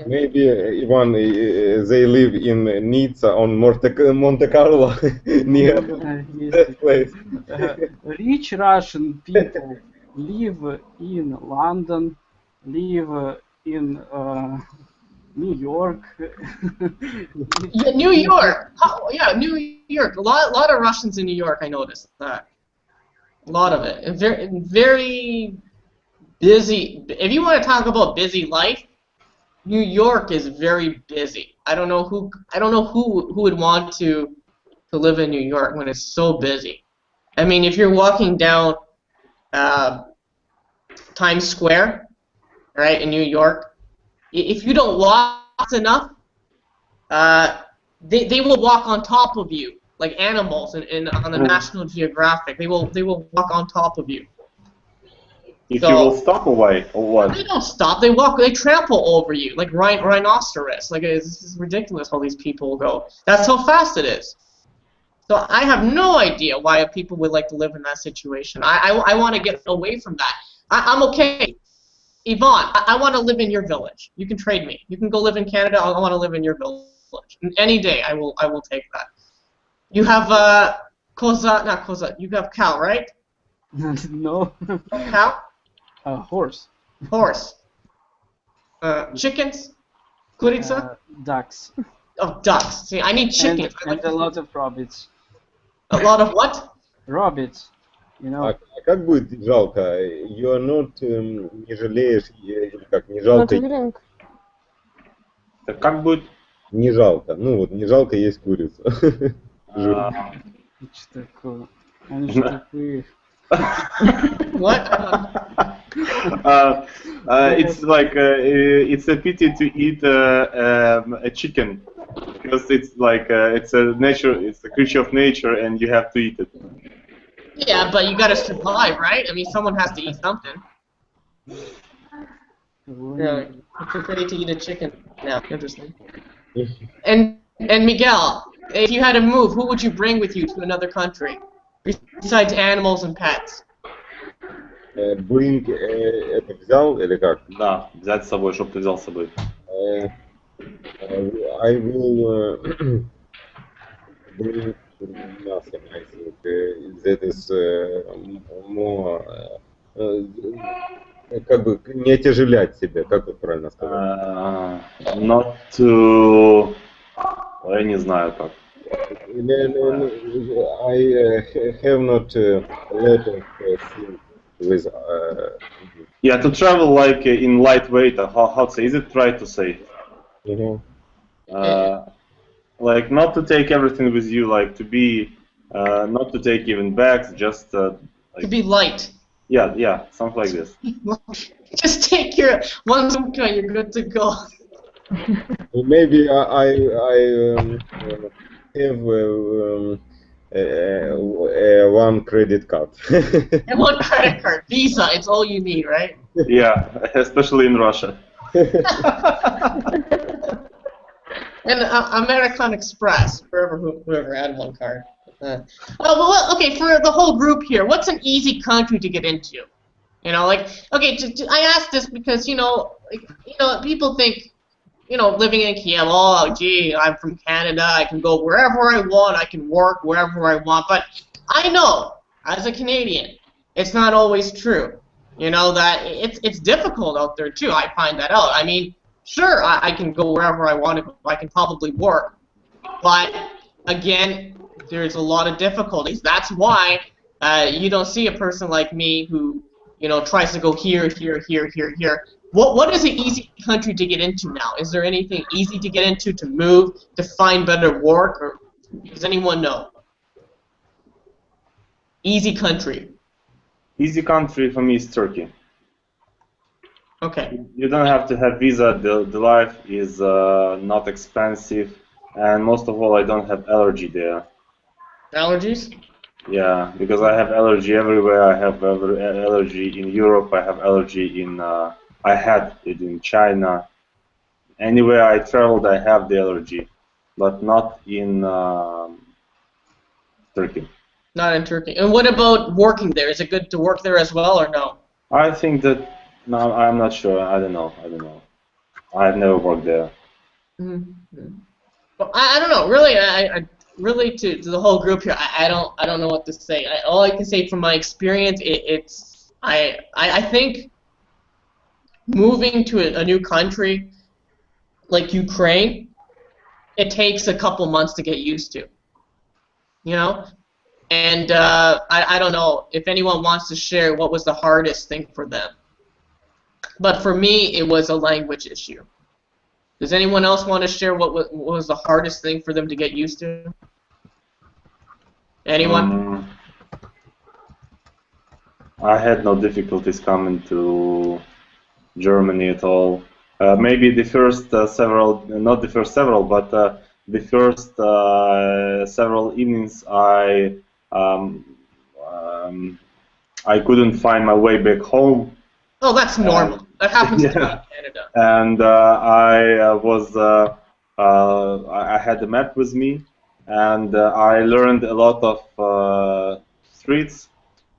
Maybe Ivan, they live in Nizza on Monte Carlo, near that place. Rich Russian people live in London, live in New York. Yeah, New York. Yeah, New York. A lot of Russians in New York. I noticed that. A lot of it. Very busy. If you want to talk about busy life, New York is very busy. I don't know who would want to live in New York when it's so busy. I mean, if you're walking down Times Square, right, in New York, if you don't walk enough, they will walk on top of you like animals on the National Geographic. They will walk on top of you. If you will stop away or what? They don't stop. They walk. They trample over you like rhinoceros. Like it's ridiculous how these people go. That's how fast it is. So I have no idea why people would like to live in that situation. I want to get away from that. I'm okay. Yvonne, I want to live in your village. You can trade me. You can go live in Canada. I want to live in your village. Any day, I will take that. You have koza, not koza. You have cow, right? No. Cow? Horse. Horse. Chickens? Kurica? Ducks. Oh, ducks. See, I need chickens. And a lot of rabbits. A lot of what? Rabbits. You know. А как будет жалко? You are not не жалеешь или как не жалко? Так как будет? Не жалко. Ну вот не жалко есть курицу. Что такое? Они же такие. What? It's like it's a pity to eat a chicken because it's like it's a creature of nature and you have to eat it. Yeah, but you gotta survive, right? I mean, someone has to eat something. Yeah, it's okay to eat a chicken. Yeah, interesting. And Miguel, if you had to move, who would you bring with you to another country besides animals and pets? Bring это взял или как? Да, взять с собой, чтобы ты взял с собой. I will bring nothing. I think that is more как бы не отяжелять себя, как вот правильно сказать? Not to... Я не знаю как. I have not a lot of things with. Yeah, to travel like in lightweight. How to say? Is it right to say? Like not to take everything with you. Like to be, not to take even bags. Just like, to be light. Yeah, something like this. Just take your one suitcase and you're good to go. Maybe I have one credit card. And one credit card, Visa. It's all you need, right? Yeah, especially in Russia. And American Express, whoever had one card. Well, okay, for the whole group here, what's an easy country to get into? You know, like, okay, I asked this because, people think, living in Kiev, oh, gee, I'm from Canada, I can go wherever I want, I can work wherever I want, but I know, as a Canadian, it's not always true. That it's difficult out there, too, I find that out. I mean, sure, I can go wherever I want to, I can probably work, but, again, there's a lot of difficulties. That's why you don't see a person like me who, tries to go here. What is an easy country to get into now? Is there anything easy to get into, to move, to find better work, or does anyone know? Easy country. Easy country for me is Turkey. Okay. You don't have to have visa. The life is not expensive, and most of all, I don't have allergy there. Allergies? Yeah, because I have allergy everywhere. I have allergy in Europe. I have allergy in. I had it in China. Anywhere I traveled, I have the allergy, but not in Turkey. Not in Turkey. And what about working there? Is it good to work there as well, or no? I think that. No, I'm not sure. I don't know. I've never worked there. Mm-hmm. Well, I don't know. Really, I really to the whole group here, I don't know what to say. All I can say from my experience, I think moving to a new country like Ukraine, it takes a couple months to get used to. And I don't know if anyone wants to share what was the hardest thing for them. But for me, it was a language issue. Does anyone else want to share what was the hardest thing for them to get used to? Anyone? I had no difficulties coming to Germany at all. Maybe the first several, not the first several, but the first several evenings I couldn't find my way back home. Oh, that's normal. That happens to me in Canada. And I had the map with me, and I learned a lot of streets,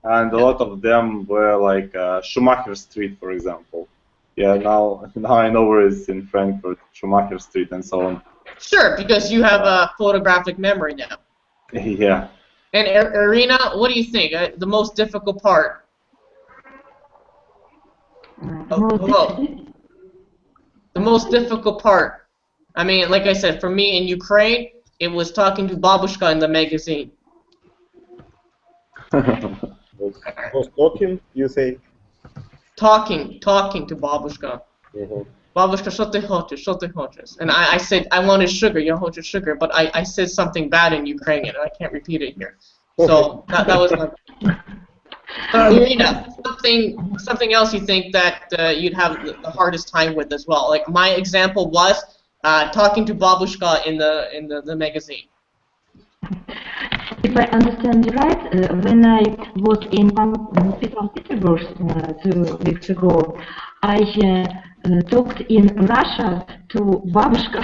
and a lot of them were like Schumacher Street, for example. Yeah, now I know where it's in Frankfurt, Schumacher Street, and so on. Sure, because you have a photographic memory now. Yeah. And Irina, what do you think? The most difficult part? Hello. The most difficult part. I mean, like I said, for me in Ukraine, it was talking to babushka in the magazine. Was talking, you say? Talking to babushka. Babushka, что ты хочешь? And I said, I wanted sugar, я хочу sugar, but I said something bad in Ukrainian, and I can't repeat it here. So that was my... Irina, something else you think that you'd have the hardest time with as well? Like my example was talking to babushka in the magazine. If I understand you right, when I was in St. Petersburg 2 weeks ago, I talked in Russia to babushka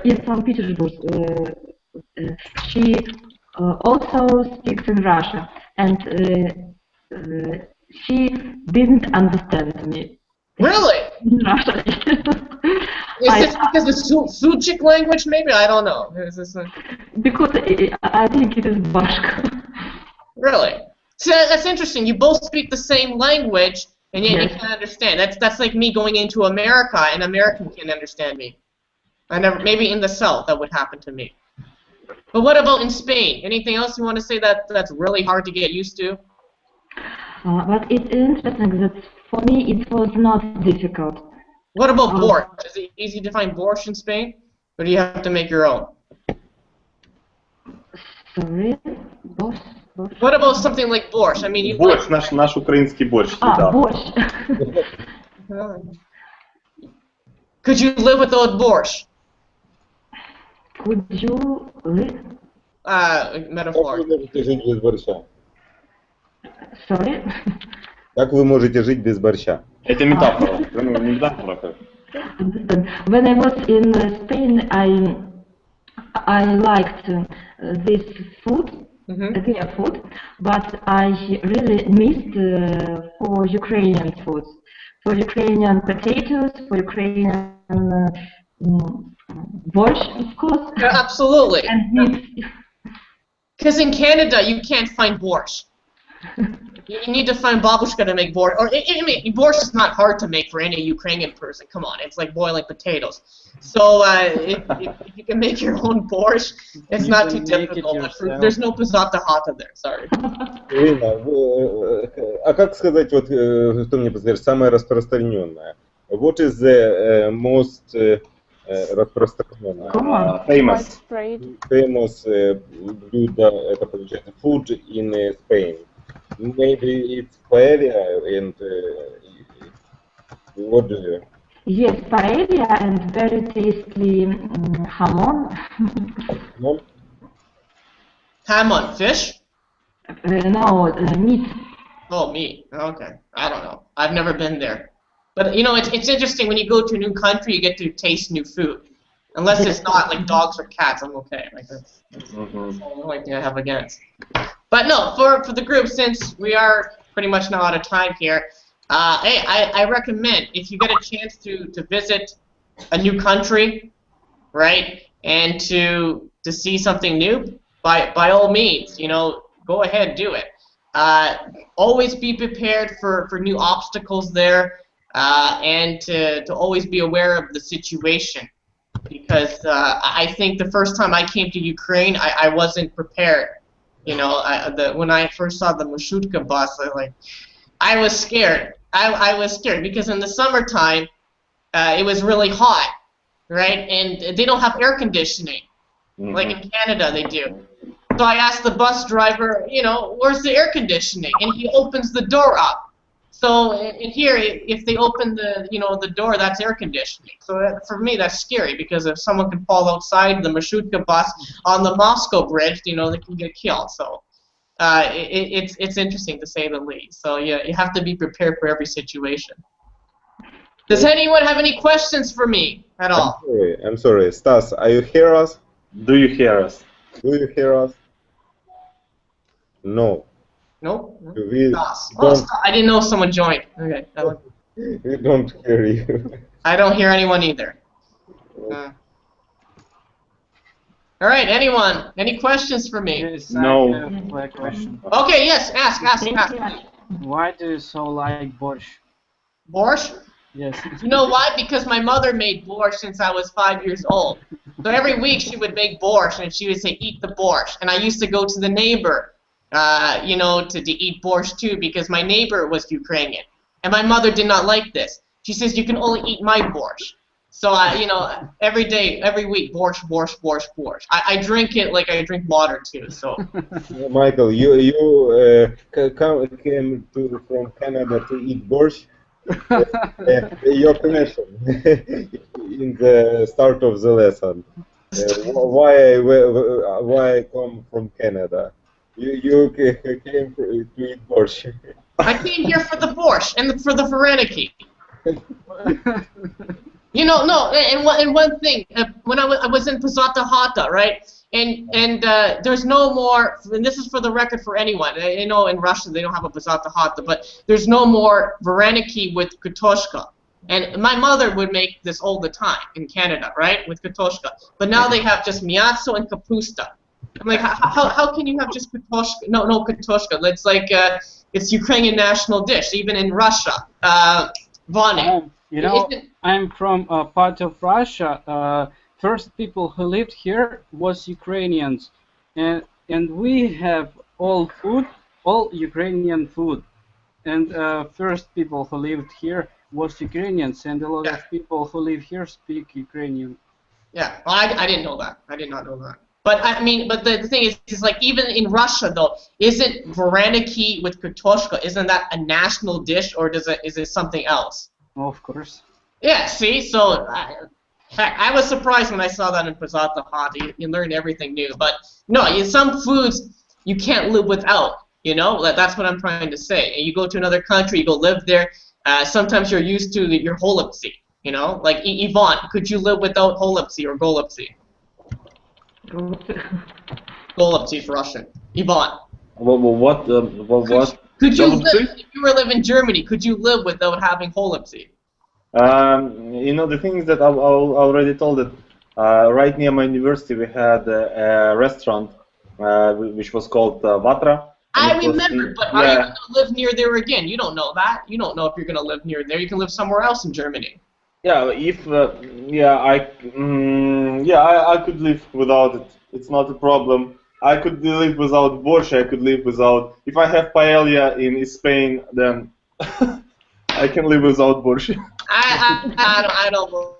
in St. Petersburg. She also speaks in Russia, and she didn't understand me. Really? In Russia. Is this because of Suchik language, maybe? I don't know. Is this because I think it is babushka. Really? So that's interesting. You both speak the same language, and yet you can't understand. That's like me going into America, and American can't understand me. Maybe in the South that would happen to me. But what about in Spain? Anything else you want to say that's really hard to get used to? But it's interesting that for me it was not difficult. What about borscht? Is it easy to find borscht in Spain? Or do you have to make your own? Sorry? Borscht? What about something like borscht? I mean, you борщ, наш украинский борщ. Борщ. Could you live without borscht? Could you live? Metaphor. Как вы можете жить без борща? Sorry? Как вы можете жить без борща? Это метафора. Не метафора как. When I was in Spain, I liked this food, their food, but I really missed for Ukrainian food, for Ukrainian potatoes, for Ukrainian borscht, of course. Yeah, absolutely. And meat. Because in Canada, you can't find borscht. You need to find babushka to make borscht. Or, I mean, borscht is not hard to make for any Ukrainian person. Come on, it's like boiling potatoes. So if you can make your own borscht, it's not too difficult. But there's no pizza hata there. Sorry. Ирина, а как сказать, вот, что мне подскажешь, самое распространенное? What is the most распространенное? Famous блюдо, это получается food in Spain. Maybe it's paella and what do you? Yes, paella and very tasty hamon. Hamon, fish? No, meat. Oh, meat. Okay. I don't know. I've never been there. But, you know, it's interesting when you go to a new country, you get to taste new food. Unless it's not like dogs or cats, I'm okay. Like that's the only thing I have against. But no, for the group, since we are pretty much now out of time here, hey, I recommend if you get a chance to visit a new country, right, and to see something new, by all means, you know, go ahead, do it. Always be prepared for new obstacles there, and to always be aware of the situation. Because I think the first time I came to Ukraine, I wasn't prepared. You know, when I first saw the Marshrutka bus, I was scared. I was scared because in the summertime, it was really hot, right? And they don't have air conditioning, like in Canada they do. So I asked the bus driver, you know, where's the air conditioning? And he opens the door up. So in here, if they open the door, that's air conditioning. So for me, that's scary because if someone can fall outside the Marshrutka bus on the Moscow bridge, you know, they can get killed. So it's interesting to say the least. So yeah, you have to be prepared for every situation. Does anyone have any questions for me at all? I'm sorry. Stas, are you hear us? Do you hear us? Do you hear us? No. Nope. We I didn't know someone joined. Okay. We don't hear you. I don't hear anyone either. All right, anyone? Any questions for me? Yes, No. I have a question. Okay, yes, ask. Why do you so like borscht? Borscht? Yes. You know why? Because my mother made borscht since I was 5 years old. So every week she would make borscht, and she would say, eat the borscht. And I used to go to the neighbor, you know, to eat borscht too, because my neighbor was Ukrainian. And my mother did not like this. She says, you can only eat my borscht. So, you know, every day, every week, borscht, borscht, borscht, borscht. I drink it like I drink water too, so. Michael, you came from Canada to eat borscht. Your connection in the start of the lesson. Why come from Canada? You came to eat borscht. I came here for the borscht and for the vareniki. You know, no, and one thing, when I was in Pozsota Hata, right, and there's no more, and this is for the record for anyone, I know in Russia they don't have a Pozsota Hata, but there's no more vareniki with kartoshka. And my mother would make this all the time in Canada, right, with kartoshka. But now they have just miasto and kapusta. I'm like, how can you have just kartoshka? No, kartoshka. It's like, it's Ukrainian national dish, even in Russia. Vani. You know, I'm from a part of Russia. First people who lived here was Ukrainians, and we have all Ukrainian food. And first people who lived here was Ukrainians, and a lot of people who live here speak Ukrainian. Yeah, well, I didn't know that. I did not know that. But I mean, but the thing is like even in Russia though, isn't vareniki with kartoshka? Isn't that a national dish, or is it something else? Of course. Yeah, see, so I was surprised when I saw that in Pozsota Hata. You learn everything new, but no, some foods you can't live without. You know, that's what I'm trying to say. And you go to another country, you go live there. Sometimes you're used to your holubtsi. You know, like Yvonne, could you live without holubtsi or golubtsi? Golubtsi is Russian. Yvonne. What? Could you live, if you were living in Germany, could you live without having holubtsi? You know, the thing is that I already told that right near my university we had a restaurant which was called Vatra. I remember, but are you going to live near there again? You don't know that. You don't know if you're going to live near there. You can live somewhere else in Germany. Yeah, if I could live without it. It's not a problem. I could live without borscht. I could live without. If I have paella in Spain, then I can live without borscht. I don't.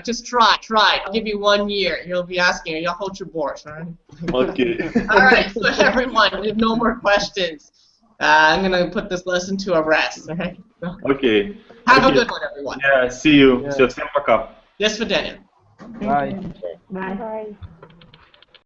Just try. I'll give you 1 year. You'll be asking, "Y'all hold your borscht, all right?" Okay. All right. So everyone, if no more questions, I'm gonna put this lesson to a rest. All right. Okay. Have a good one, everyone. Yeah. See you. Всем пока. До свидания. Bye. Bye.